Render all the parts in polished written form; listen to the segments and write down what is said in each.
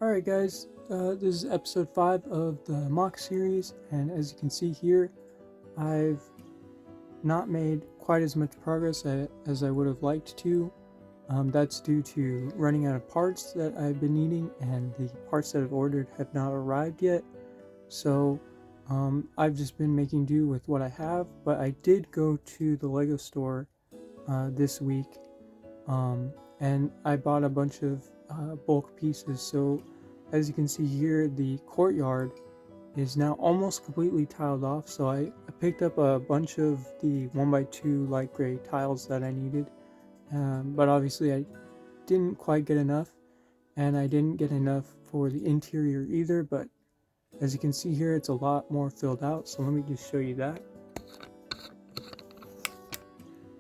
Alright guys, this is episode 5 of the MOC series, and as you can see here, I've not made quite as much progress as I would have liked to. That's due to running out of parts that I've been needing, and the parts that I've ordered have not arrived yet. So I've just been making do with what I have, but I did go to the Lego store this week, and I bought a bunch of bulk pieces. So as you can see here, the courtyard is now almost completely tiled off. So I picked up a bunch of the 1x2 light gray tiles that I needed, but obviously I didn't quite get enough, and I didn't get enough for the interior either. But as you can see here, it's a lot more filled out, so let me just show you that.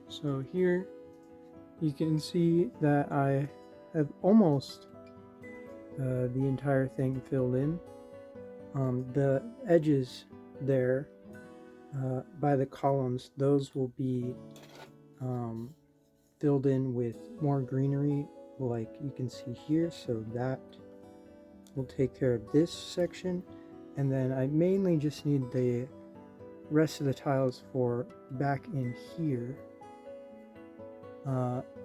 So here you can see that I have almost the entire thing filled in. The edges there by the columns, those will be filled in with more greenery, like you can see here. So that will take care of this section, and then I mainly just need the rest of the tiles for back in here,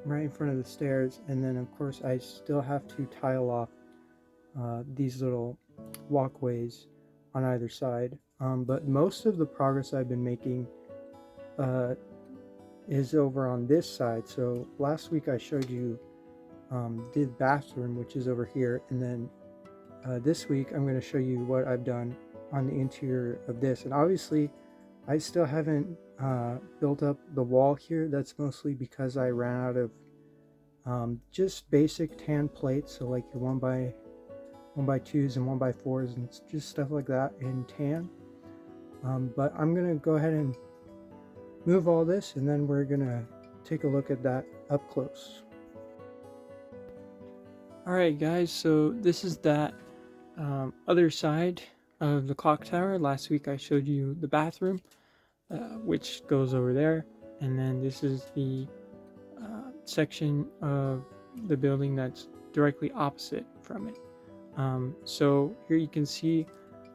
right in front of the stairs. And then of course I still have to tile off these little walkways on either side, but most of the progress I've been making is over on this side. So last week I showed you the bathroom, which is over here, and then this week I'm going to show you what I've done on the interior of this. And obviously I still haven't built up the wall here. That's mostly because I ran out of just basic tan plates, so like your 1x2s and 1x4s and just stuff like that in tan. But I'm gonna go ahead and move all this, and then we're gonna take a look at that up close. Alright guys, so this is that other side of the clock tower. Last week I showed you the bathroom, which goes over there, and then this is the section of the building that's directly opposite from it. So here you can see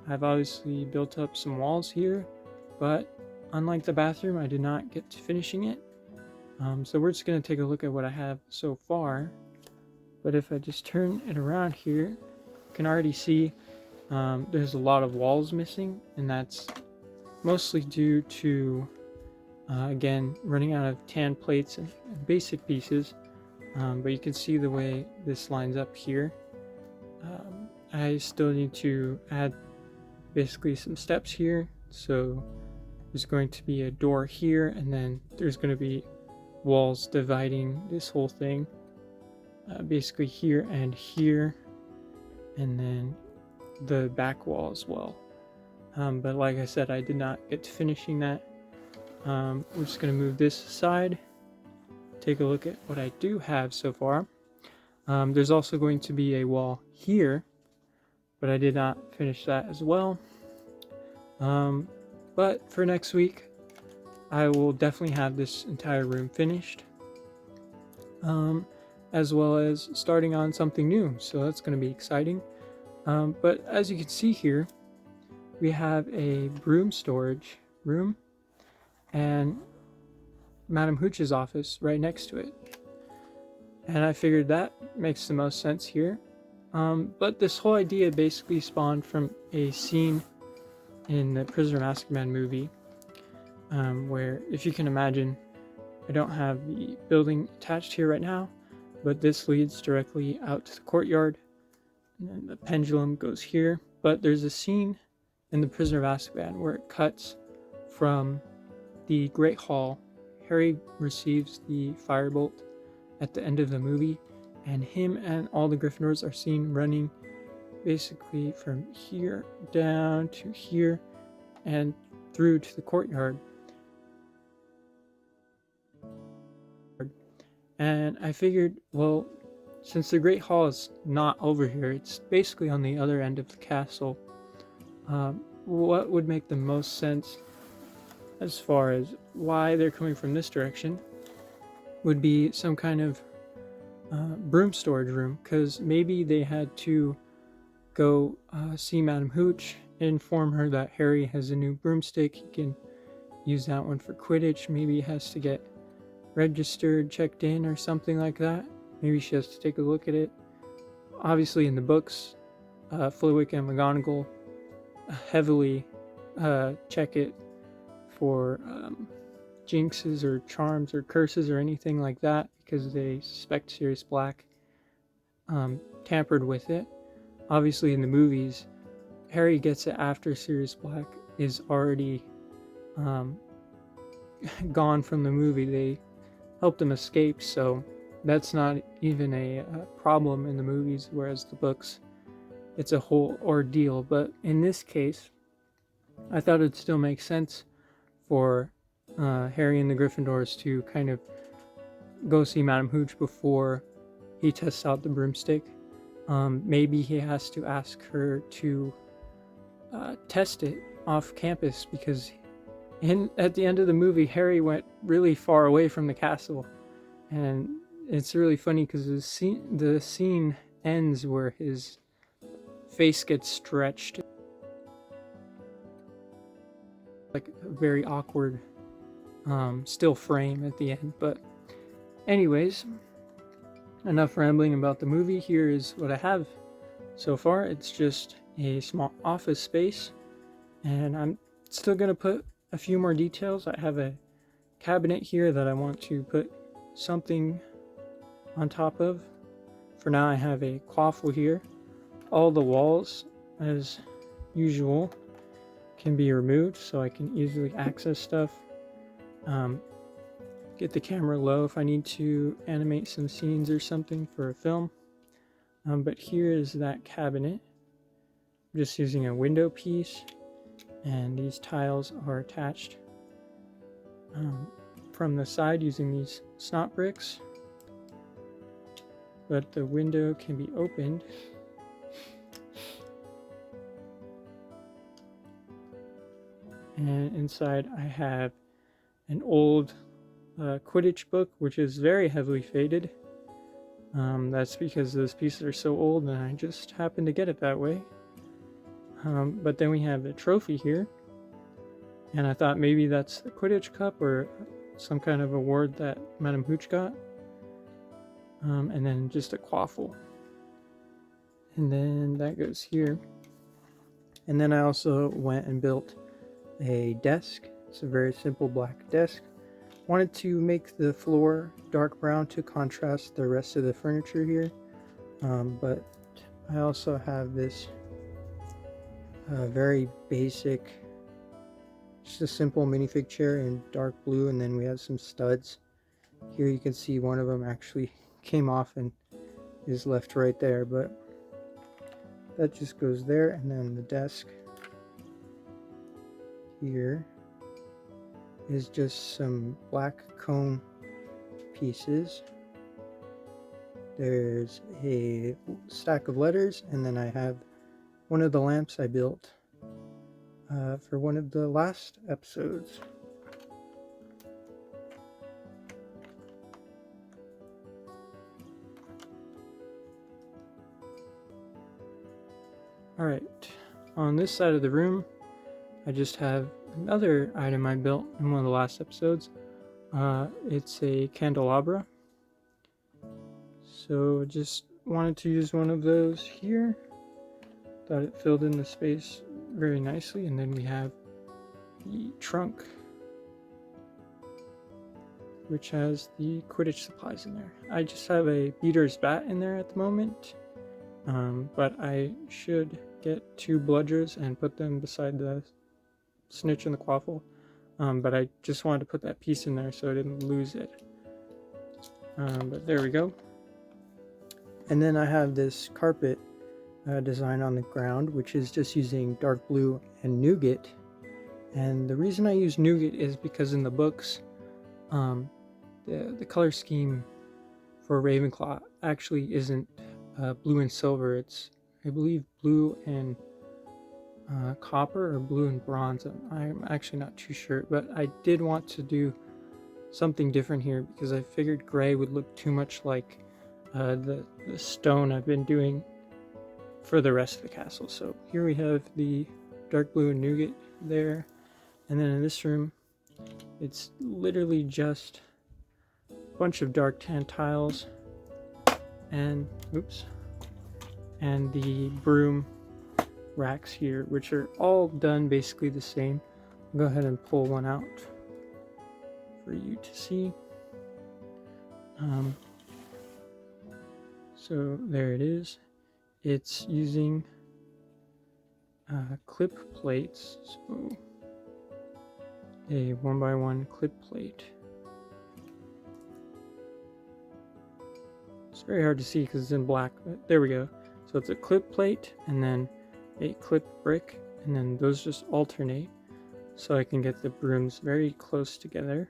I've obviously built up some walls here, but unlike the bathroom, I did not get to finishing it. So we're just going to take a look at what I have so far. But if I just turn it around here, you can already see there's a lot of walls missing, and that's mostly due to again, running out of tan plates and basic pieces. But you can see the way this lines up here. I still need to add basically some steps here. So there's going to be a door here, and then there's going to be walls dividing this whole thing, basically here and here, and then the back wall as well. But like I said, I did not get to finishing that. We're just going to move this aside, take a look at what I do have so far. There's also going to be a wall here, but I did not finish that as well. But for next week, I will definitely have this entire room finished, as well as starting on something new. So that's going to be exciting. But as you can see here, we have a broom storage room and Madam Hooch's office right next to it. And I figured that makes the most sense here. But this whole idea basically spawned from a scene in the Prisoner of Azkaban movie, where, if you can imagine, I don't have the building attached here right now, but this leads directly out to the courtyard, and then the pendulum goes here. But there's a scene in the Prisoner of Azkaban where it cuts from the Great Hall. Harry receives the firebolt at the end of the movie, and him and all the Gryffindors are seen running basically from here down to here and through to the courtyard. And I figured, well, since the Great Hall is not over here, it's basically on the other end of the castle, what would make the most sense as far as why they're coming from this direction would be some kind of broom storage room, because maybe they had to go see Madam Hooch, inform her that Harry has a new broomstick. He can use that one for Quidditch. Maybe he has to get registered, checked in, or something like that. Maybe she has to take a look at it. Obviously, in the books, Flitwick and McGonagall heavily check it for jinxes or charms or curses or anything like that, because they suspect Sirius Black tampered with it. Obviously, in the movies, Harry gets it after Sirius Black is already gone from the movie. They helped him escape, so that's not even a problem in the movies, whereas the books, it's a whole ordeal. But in this case, I thought it'd still make sense for Harry and the Gryffindors to kind of go see Madam Hooch before he tests out the broomstick. Maybe he has to ask her to test it off campus, because at the end of the movie, Harry went really far away from the castle, and it's really funny because the scene ends where his face gets stretched, like a very awkward still frame at the end. But anyways, enough rambling about the movie. Here is what I have so far. It's just a small office space, and I'm still going to put a few more details. I have a cabinet here that I want to put something on top of. For now, I have a quaffle here. All the walls, as usual, can be removed so I can easily access stuff. Get the camera low if I need to animate some scenes or something for a film. But here is that cabinet. I'm just using a window piece, and these tiles are attached from the side using these snot bricks. But the window can be opened. And inside I have an old Quidditch book, which is very heavily faded. That's because those pieces are so old and I just happened to get it that way. But then we have a trophy here, and I thought maybe that's the Quidditch Cup or some kind of award that Madam Hooch got. And then just a quaffle. And then that goes here. And then I also went and built a desk. It's a very simple black desk. Wanted to make the floor dark brown to contrast the rest of the furniture here. But I also have this very basic, just a simple minifig chair in dark blue, and then we have some studs. Here you can see one of them actually came off and is left right there, but that just goes there. And then the desk here is just some black cone pieces. There's a stack of letters, and then I have one of the lamps I built for one of the last episodes. Alright, on this side of the room, I just have another item I built in one of the last episodes. It's a candelabra. So just wanted to use one of those here. Thought it filled in the space very nicely. And then we have the trunk, which has the Quidditch supplies in there. I just have a beater's bat in there at the moment. But I should get 2 bludgers and put them beside the snitch and the quaffle. But I just wanted to put that piece in there so I didn't lose it. But there we go. And then I have this carpet design on the ground, which is just using dark blue and nougat. And the reason I use nougat is because in the books, the color scheme for Ravenclaw actually isn't blue and silver. It's, I believe, blue and copper or blue and bronze. I'm actually not too sure, but I did want to do something different here because I figured gray would look too much like the stone I've been doing for the rest of the castle. So here we have the dark blue and nougat there, and then in this room it's literally just a bunch of dark tan tiles and and the broom racks here, which are all done basically the same. I'll go ahead and pull one out for you to see. So there it is. It's using clip plates, so a 1x1 clip plate. It's very hard to see because it's in black, but there we go. So it's a clip plate and then a clip brick, and then those just alternate so I can get the brooms very close together.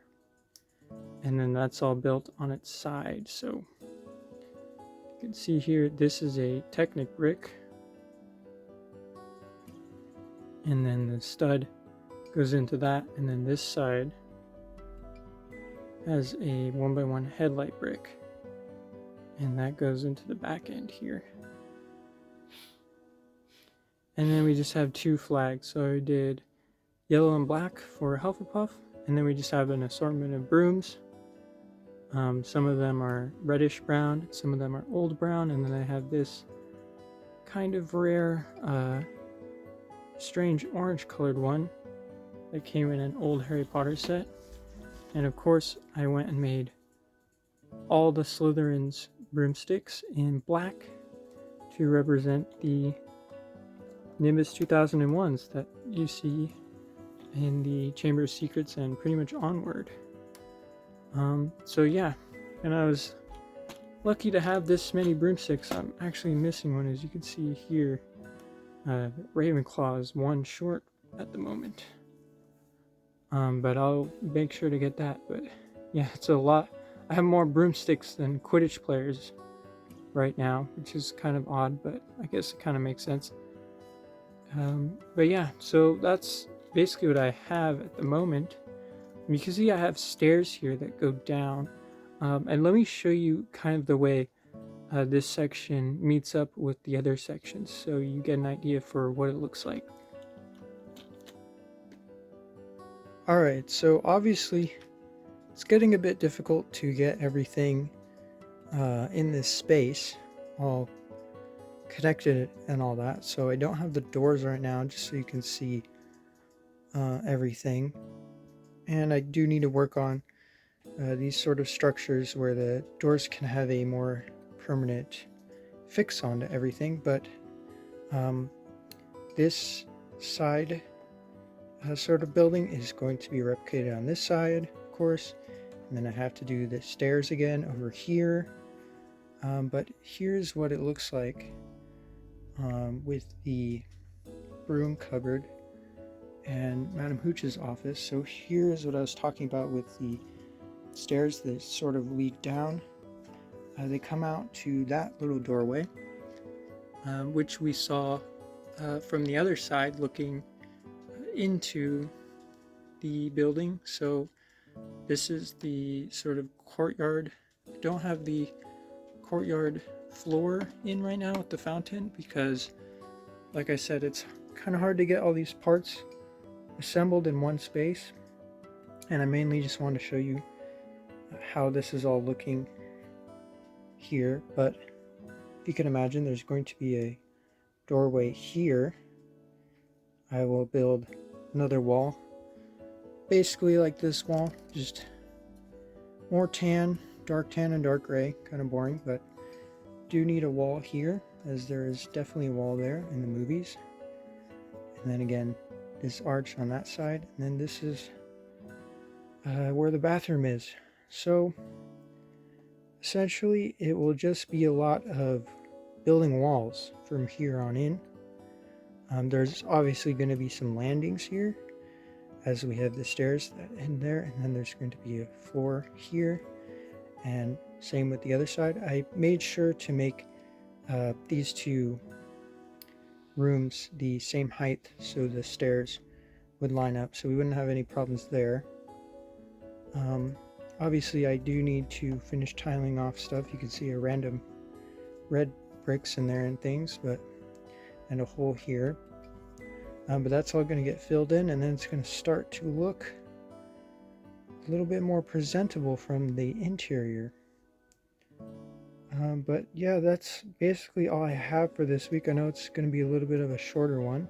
And then that's all built on its side. So you can see here, this is a Technic brick, and then the stud goes into that, and then this side has a 1x1 headlight brick, and that goes into the back end here. And then we just have two flags. So I did yellow and black for Hufflepuff, and then we just have an assortment of brooms. Some of them are reddish brown, some of them are old brown, and then I have this kind of rare, strange orange colored one that came in an old Harry Potter set. And of course, I went and made all the Slytherin's broomsticks in black to represent the Nimbus 2001s that you see in the Chamber of Secrets and pretty much onward. So yeah, and I was lucky to have this many broomsticks. I'm actually missing one, as you can see here. Ravenclaw is one short at the moment. But I'll make sure to get that. But yeah, it's a lot. I have more broomsticks than Quidditch players right now, which is kind of odd, but I guess it kind of makes sense. But yeah, so that's basically what I have at the moment. You can see I have stairs here that go down, and let me show you kind of the way this section meets up with the other sections, so you get an idea for what it looks like. Alright, so obviously it's getting a bit difficult to get everything in this space all connected and all that, so I don't have the doors right now, just so you can see everything. And I do need to work on these sort of structures where the doors can have a more permanent fix onto everything, but this side sort of building is going to be replicated on this side, of course, and then I have to do the stairs again over here. But here's what it looks like with the broom cupboard and Madam Hooch's office. So here's what I was talking about with the stairs that sort of lead down. They come out to that little doorway, which we saw from the other side looking into the building. So this is the sort of courtyard. I don't have the courtyard floor in right now with the fountain because, like I said, it's kind of hard to get all these parts assembled in one space, and I mainly just want to show you how this is all looking here. But if you can imagine, there's going to be a doorway here. I will build another wall basically like this wall, just more tan, dark tan and dark gray, kind of boring, but do need a wall here, as there is definitely a wall there in the movies. And then again, this arch on that side, and then this is where the bathroom is. So essentially it will just be a lot of building walls from here on in. There's obviously going to be some landings here as we have the stairs that end there, and then there's going to be a floor here, and same with the other side. I made sure to make these two rooms the same height so the stairs would line up, so we wouldn't have any problems there. Obviously I do need to finish tiling off stuff. You can see a random red bricks in there and things, but and a hole here. But that's all going to get filled in, and then it's going to start to look a little bit more presentable from the interior. But yeah, that's basically all I have for this week. I know it's going to be a little bit of a shorter one.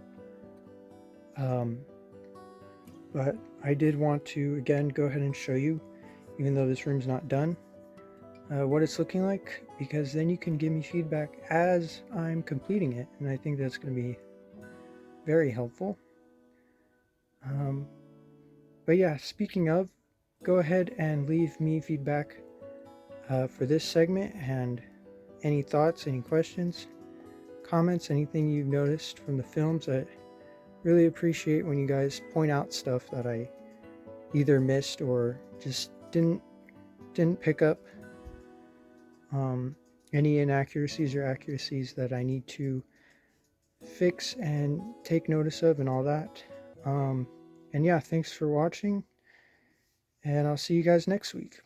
But I did want to, again, go ahead and show you, even though this room's not done, what it's looking like, because then you can give me feedback as I'm completing it, and I think that's going to be very helpful. But yeah, speaking of, go ahead and leave me feedback for this segment, and any thoughts, any questions, comments, anything you've noticed from the films. I really appreciate when you guys point out stuff that I either missed or just didn't pick up. Any inaccuracies or accuracies that I need to fix and take notice of and all that. And yeah, thanks for watching, and I'll see you guys next week.